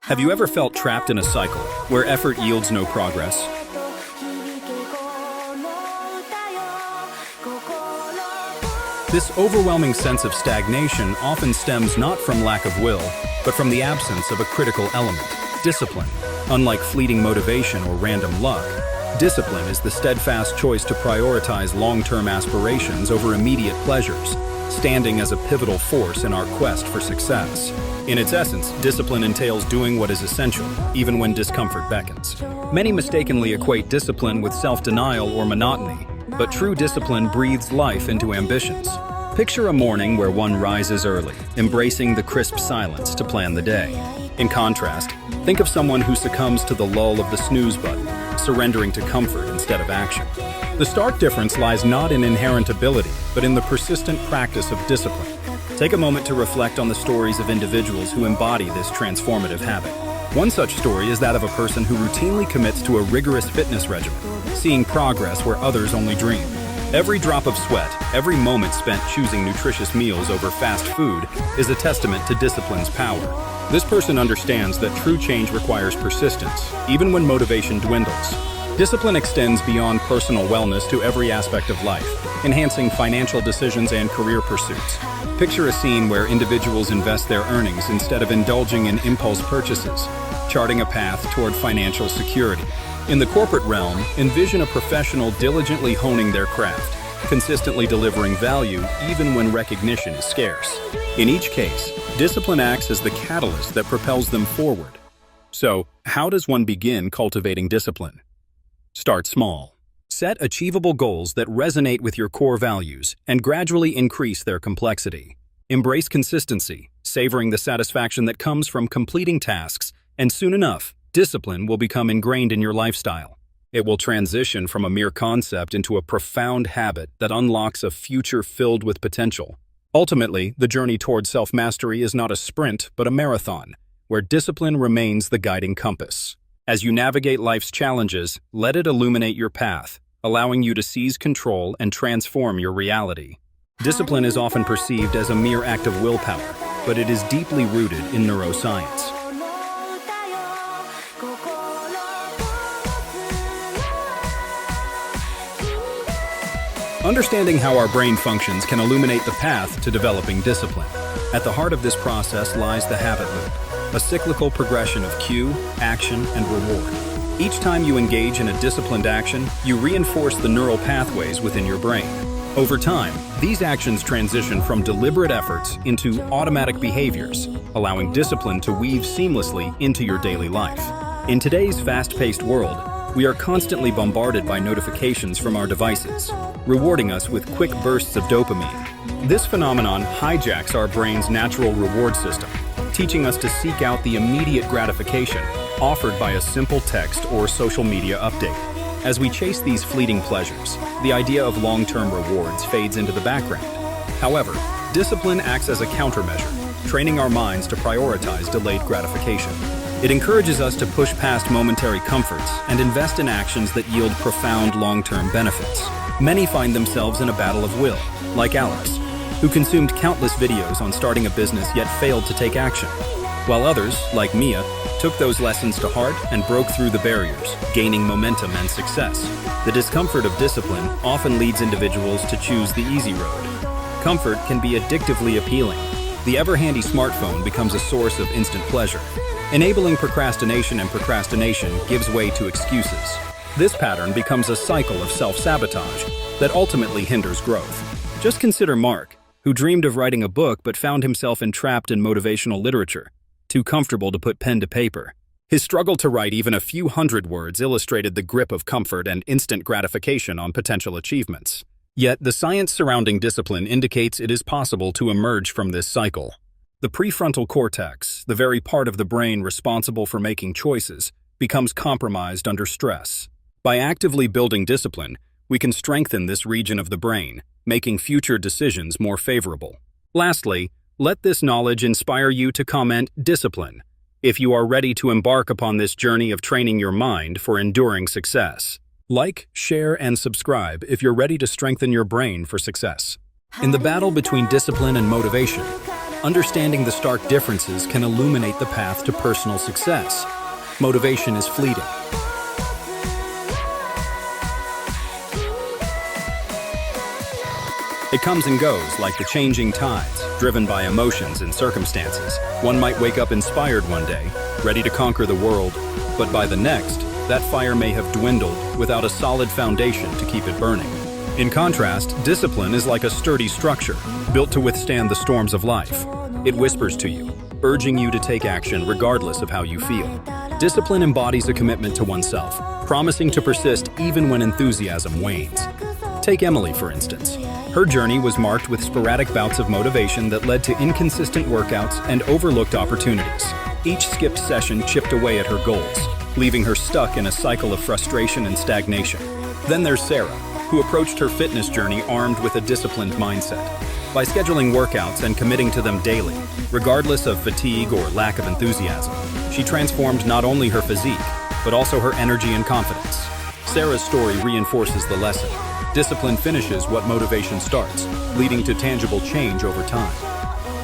Have you ever felt trapped in a cycle where effort yields no progress? This overwhelming sense of stagnation often stems not from lack of will, but from the absence of a critical element, discipline. Unlike fleeting motivation or random luck, discipline is the steadfast choice to prioritize long-term aspirations over immediate pleasures, standing as a pivotal force in our quest for success. In its essence, discipline entails doing what is essential, even when discomfort beckons. Many mistakenly equate discipline with self-denial or monotony, but true discipline breathes life into ambitions. Picture a morning where one rises early, embracing the crisp silence to plan the day. In contrast, think of someone who succumbs to the lull of the snooze button, surrendering to comfort instead of action. The stark difference lies not in inherent ability, but in the persistent practice of discipline. Take a moment to reflect on the stories of individuals who embody this transformative habit. One such story is that of a person who routinely commits to a rigorous fitness regimen, seeing progress where others only dream. Every drop of sweat, every moment spent choosing nutritious meals over fast food is a testament to discipline's power. This person understands that true change requires persistence, even when motivation dwindles. Discipline extends beyond personal wellness to every aspect of life, enhancing financial decisions and career pursuits. Picture a scene where individuals invest their earnings instead of indulging in impulse purchases, charting a path toward financial security. In the corporate realm, envision a professional diligently honing their craft, consistently delivering value even when recognition is scarce. In each case, discipline acts as the catalyst that propels them forward. So, how does one begin cultivating discipline? Start small. Set achievable goals that resonate with your core values and gradually increase their complexity. Embrace consistency, savoring the satisfaction that comes from completing tasks, and soon enough, discipline will become ingrained in your lifestyle. It will transition from a mere concept into a profound habit that unlocks a future filled with potential. Ultimately, the journey toward self-mastery is not a sprint, but a marathon, where discipline remains the guiding compass. As you navigate life's challenges, let it illuminate your path, allowing you to seize control and transform your reality. Discipline is often perceived as a mere act of willpower, but it is deeply rooted in neuroscience. Understanding how our brain functions can illuminate the path to developing discipline. At the heart of this process lies the habit loop, a cyclical progression of cue, action, and reward. Each time you engage in a disciplined action, you reinforce the neural pathways within your brain. Over time, these actions transition from deliberate efforts into automatic behaviors, allowing discipline to weave seamlessly into your daily life. In today's fast-paced world, we are constantly bombarded by notifications from our devices, rewarding us with quick bursts of dopamine. This phenomenon hijacks our brain's natural reward system, teaching us to seek out the immediate gratification offered by a simple text or social media update. As we chase these fleeting pleasures, the idea of long-term rewards fades into the background. However, discipline acts as a countermeasure, training our minds to prioritize delayed gratification. It encourages us to push past momentary comforts and invest in actions that yield profound long-term benefits. Many find themselves in a battle of will, like Alex, who consumed countless videos on starting a business yet failed to take action, while others, like Mia, took those lessons to heart and broke through the barriers, gaining momentum and success. The discomfort of discipline often leads individuals to choose the easy road. Comfort can be addictively appealing. The ever-handy smartphone becomes a source of instant pleasure, enabling procrastination, and procrastination gives way to excuses. This pattern becomes a cycle of self-sabotage that ultimately hinders growth. Just consider Mark, who dreamed of writing a book but found himself entrapped in motivational literature, too comfortable to put pen to paper. His struggle to write even a few hundred words illustrated the grip of comfort and instant gratification on potential achievements. Yet, the science surrounding discipline indicates it is possible to emerge from this cycle. The prefrontal cortex, the very part of the brain responsible for making choices, becomes compromised under stress. By actively building discipline, we can strengthen this region of the brain, making future decisions more favorable. Lastly, let this knowledge inspire you to comment discipline if you are ready to embark upon this journey of training your mind for enduring success. Like, share, and subscribe if you're ready to strengthen your brain for success. In the battle between discipline and motivation, Understanding the stark differences can illuminate the path to personal success. Motivation is fleeting. It comes and goes like the changing tides, driven by emotions and circumstances. One might wake up inspired one day, ready to conquer the world, but by the next, that fire may have dwindled without a solid foundation to keep it burning. In contrast, discipline is like a sturdy structure, built to withstand the storms of life. It whispers to you, urging you to take action regardless of how you feel. Discipline embodies a commitment to oneself, promising to persist even when enthusiasm wanes. Take Emily, for instance. Her journey was marked with sporadic bouts of motivation that led to inconsistent workouts and overlooked opportunities. Each skipped session chipped away at her goals, leaving her stuck in a cycle of frustration and stagnation. Then there's Sarah, who approached her fitness journey armed with a disciplined mindset. By scheduling workouts and committing to them daily, regardless of fatigue or lack of enthusiasm, she transformed not only her physique, but also her energy and confidence. Sarah's story reinforces the lesson. Discipline finishes what motivation starts, leading to tangible change over time.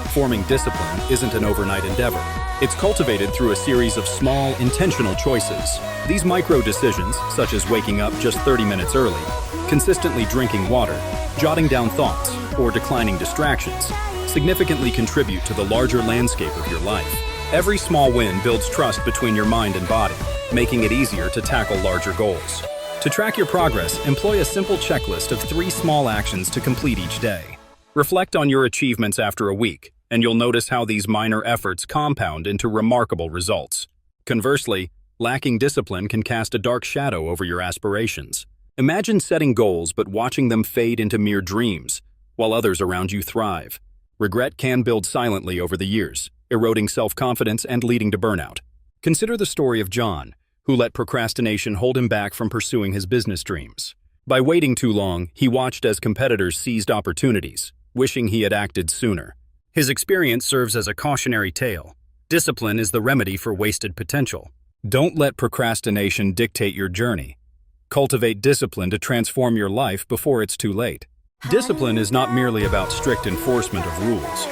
Forming discipline isn't an overnight endeavor. It's cultivated through a series of small, intentional choices. These micro decisions, such as waking up just 30 minutes early, consistently drinking water, jotting down thoughts, or declining distractions, significantly contribute to the larger landscape of your life. Every small win builds trust between your mind and body, making it easier to tackle larger goals. To track your progress, employ a simple checklist of 3 small actions to complete each day. Reflect on your achievements after a week, and you'll notice how these minor efforts compound into remarkable results. Conversely, lacking discipline can cast a dark shadow over your aspirations. Imagine setting goals but watching them fade into mere dreams, while others around you thrive. Regret can build silently over the years, eroding self-confidence and leading to burnout. Consider the story of John, who let procrastination hold him back from pursuing his business dreams. By waiting too long, he watched as competitors seized opportunities, wishing he had acted sooner. His experience serves as a cautionary tale. Discipline is the remedy for wasted potential. Don't let procrastination dictate your journey. Cultivate discipline to transform your life before it's too late. Discipline is not merely about strict enforcement of rules.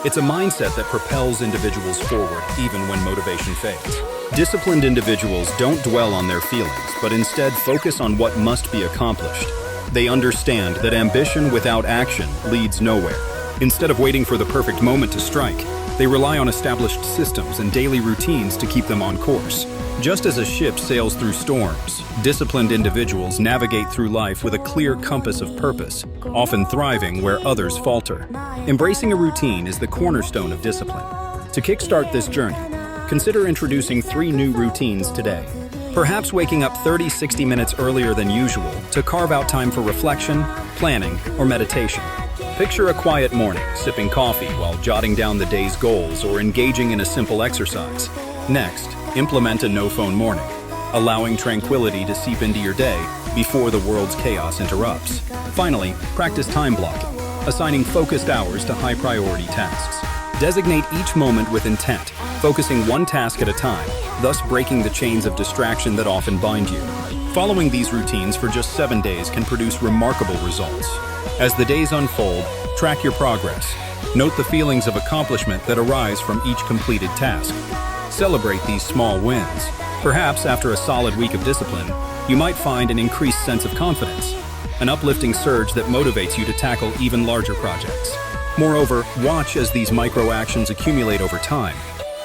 It's a mindset that propels individuals forward even when motivation fades. Disciplined individuals don't dwell on their feelings, but instead focus on what must be accomplished. They understand that ambition without action leads nowhere. Instead of waiting for the perfect moment to strike, they rely on established systems and daily routines to keep them on course. Just as a ship sails through storms, disciplined individuals navigate through life with a clear compass of purpose, often thriving where others falter. Embracing a routine is the cornerstone of discipline. To kickstart this journey, consider introducing 3 new routines today. Perhaps waking up 30-60 minutes earlier than usual to carve out time for reflection, planning, or meditation. Picture a quiet morning, sipping coffee while jotting down the day's goals or engaging in a simple exercise. Next, implement a no-phone morning, allowing tranquility to seep into your day before the world's chaos interrupts. Finally, practice time blocking, assigning focused hours to high-priority tasks. Designate each moment with intent, focusing one task at a time, thus breaking the chains of distraction that often bind you. Following these routines for just 7 days can produce remarkable results. As the days unfold, track your progress. Note the feelings of accomplishment that arise from each completed task. Celebrate these small wins. Perhaps after a solid week of discipline, you might find an increased sense of confidence, an uplifting surge that motivates you to tackle even larger projects. Moreover, watch as these micro-actions accumulate over time,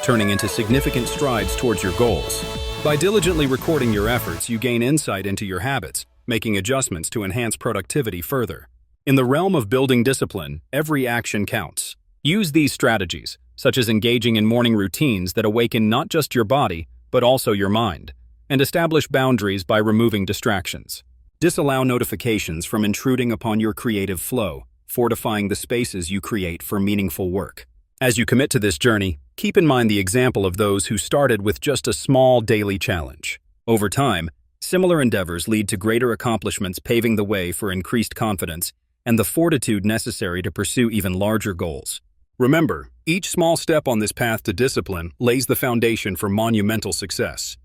turning into significant strides towards your goals. By diligently recording your efforts, you gain insight into your habits, making adjustments to enhance productivity further. In the realm of building discipline, every action counts. Use these strategies, such as engaging in morning routines that awaken not just your body, but also your mind, and establish boundaries by removing distractions. Disallow notifications from intruding upon your creative flow, fortifying the spaces you create for meaningful work. As you commit to this journey, keep in mind the example of those who started with just a small daily challenge. Over time, similar endeavors lead to greater accomplishments, paving the way for increased confidence and the fortitude necessary to pursue even larger goals. Remember, each small step on this path to discipline lays the foundation for monumental success.